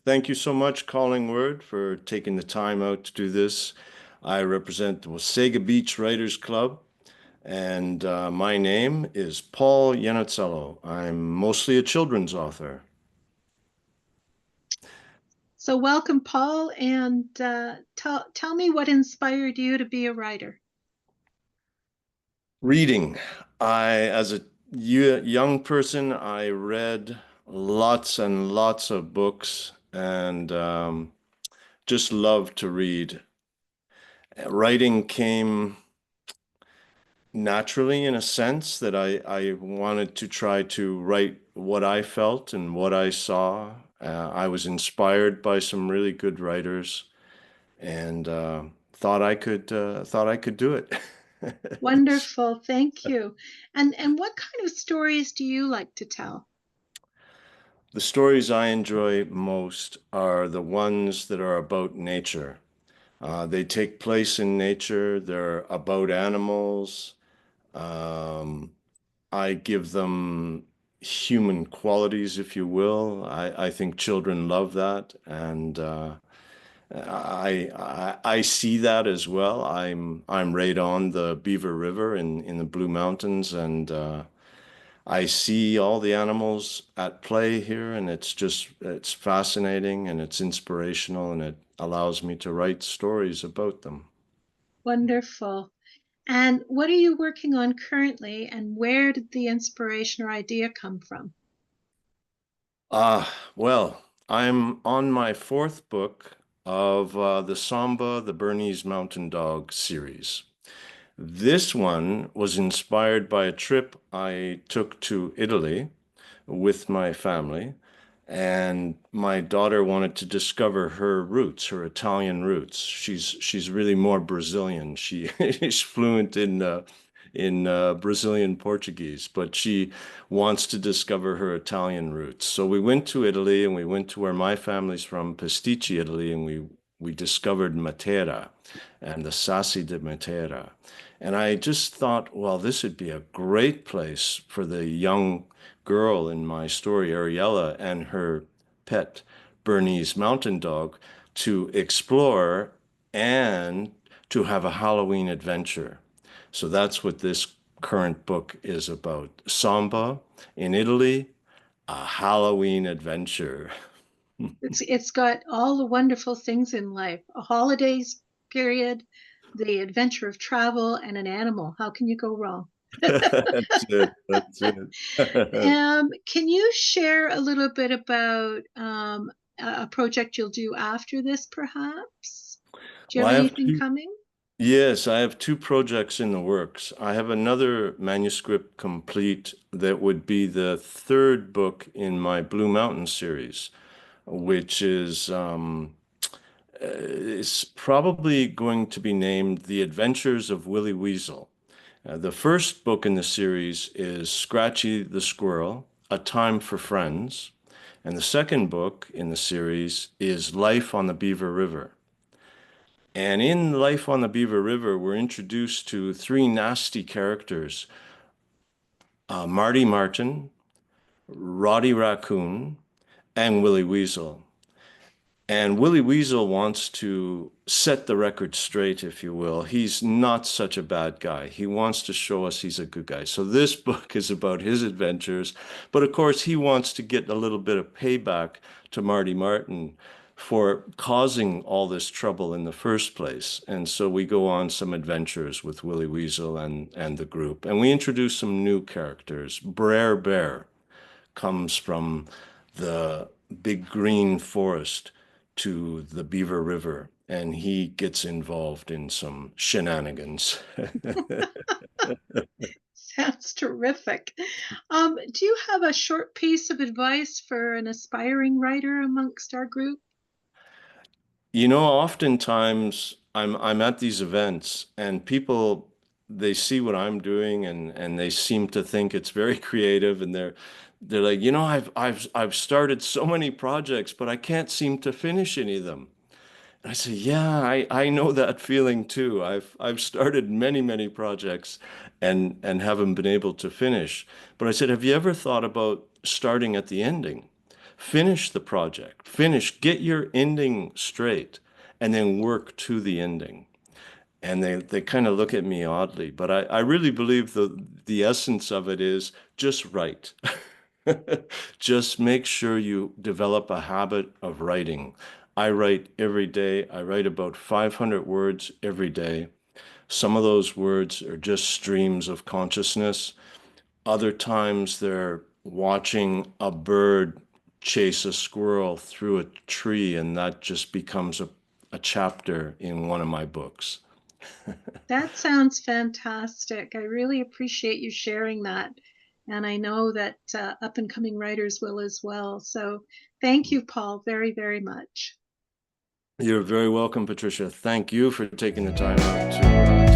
Thank you so much, Collingwood, for taking the time out to do this. I represent the Wasaga Beach Writers Club, and my name is Paul Yanuziello. I'm mostly a children's author. So, welcome, Paul, and tell me what inspired you to be a writer. Reading. As a young person, I read lots and lots of books and just loved to read. Writing came naturally in a sense that I wanted to try to write what I felt and what I saw. I was inspired by some really good writers and thought I could do it. Wonderful, thank you. And what kind of stories do you like to tell? The stories I enjoy most are the ones that are about nature. They take place in nature. They're about animals. Um, I give them human qualities, if you will. I think children love that, and I see that as well. I'm right on the Beaver River in the Blue Mountains, and I see all the animals at play here, and it's fascinating and it's inspirational, and it allows me to write stories about them. Wonderful. And what are you working on currently, and where did the inspiration or idea come from? Well, I'm on my fourth book of the Samba, the Bernese Mountain Dog series. This one was inspired by a trip I took to Italy with my family, and my daughter wanted to discover her roots, her Italian roots. She's really more Brazilian. She is fluent in Brazilian Portuguese, but she wants to discover her Italian roots. So we went to Italy, and we went to where my family's from, Pasticci, Italy, and we discovered Matera and the Sassi di Matera. And I just thought, well, this would be a great place for the young girl in my story, Ariella, and her pet Bernese mountain dog to explore and to have a Halloween adventure. So that's what this current book is about. Samba in Italy, a Halloween adventure. It's got all the wonderful things in life: a holidays period, the adventure of travel, and an animal. How can you go wrong? That's it. That's it. Can you share a little bit about a project you'll do after this, perhaps? Do you Well, have I have anything two. coming? Yes, I have two projects in the works. I have another manuscript complete that would be the third book in my Blue Mountain series, which is probably going to be named The Adventures of Willie Weasel. The first book in the series is Scratchy the Squirrel, A Time for Friends. And the second book in the series is Life on the Beaver River. And in Life on the Beaver River, we're introduced to three nasty characters, Marty Martin, Roddy Raccoon, and Willie Weasel. And Willie Weasel wants to set the record straight, if you will. He's not such a bad guy. He wants to show us he's a good guy. So this book is about his adventures. But of course, he wants to get a little bit of payback to Marty Martin for causing all this trouble in the first place. And so we go on some adventures with Willie Weasel and the group. And we introduce some new characters. Brer Bear comes from the big green forest to the Beaver River, and he gets involved in some shenanigans. Sounds terrific. Do you have a short piece of advice for an aspiring writer amongst our group? You know, oftentimes I'm at these events and people they see what I'm doing and they seem to think it's very creative and they're like, you know, I've started so many projects, but I can't seem to finish any of them. I say, yeah, I know that feeling too. I've started many projects and haven't been able to finish. But I said, have you ever thought about starting at the ending? Finish the project, get your ending straight, and then work to the ending. And they kind of look at me oddly, but I really believe the essence of it is just write. Just make sure you develop a habit of writing. I write every day. I write about 500 words every day. Some of those words are just streams of consciousness. Other times they're watching a bird chase a squirrel through a tree, and that just becomes a chapter in one of my books. That sounds fantastic. I really appreciate you sharing that. And I know that up and coming writers will as well. So thank you, Paul, very, very much. You're very welcome, Patricia. Thank you for taking the time out to